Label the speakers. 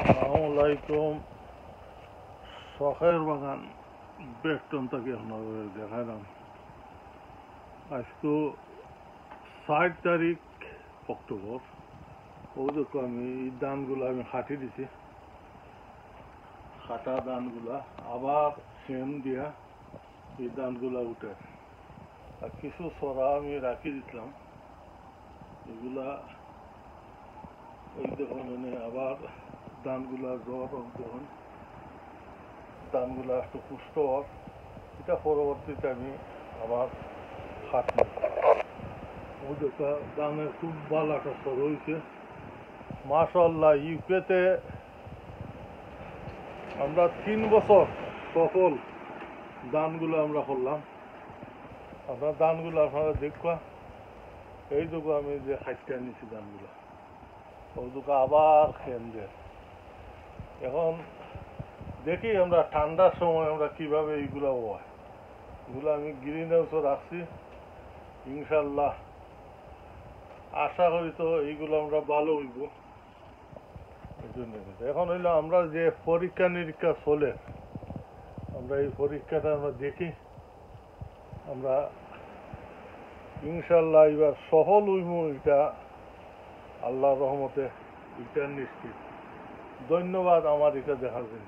Speaker 1: আসসালামাইকুম। শখের বাগান বেষ্টন থেকে আপনাদের দেখালাম। আজকে ৬ তারিখ অক্টোবর। ওই দেখো আমি এই ধানগুলো আমি খাটি দিছি, খাটা ধানগুলা আবার সেম দিয়া এই ধানগুলা উঠে। আর কিছু সরা আমি রাখি দিছিলাম, এগুলা ওই দেখুন মানে আবার ধানগুলা জ্বর যখন ধানগুলা একটু পুষ্ট হওয়ার, এটা পরবর্তীতে আমি আবার খাটনি। ওই দেখা ধানের খুব ভালো একটা সর হয়েছে মাশাআল্লাহ। ইউকেতে আমরা ৩ বছর সফল ধানগুলো আমরা করলাম। আপনার ধানগুলো আপনারা দেখবা, এই দুটো আমি যে খাইতে আনিছি ধানগুলো, ওই দুটো আবার কেন্দ্রে। এখন দেখি আমরা ঠান্ডার সময় আমরা কিভাবে এইগুলো হয়। এগুলো আমি গ্রিন হাউসে রাখছি, ইনশাল্লাহ আশা করি তো এইগুলো আমরা ভালো হইব। এই জন্য এখন হইলো আমরা যে পরীক্ষা নিরীক্ষা চলে, আমরা এই পরীক্ষাটা আমরা দেখি, আমরা ইনশাল্লাহ এবার সফল হইব, এটা আল্লাহর রহমতে এটা নিশ্চিত। ধন্যবাদ আমার এটা দেখার জন্য।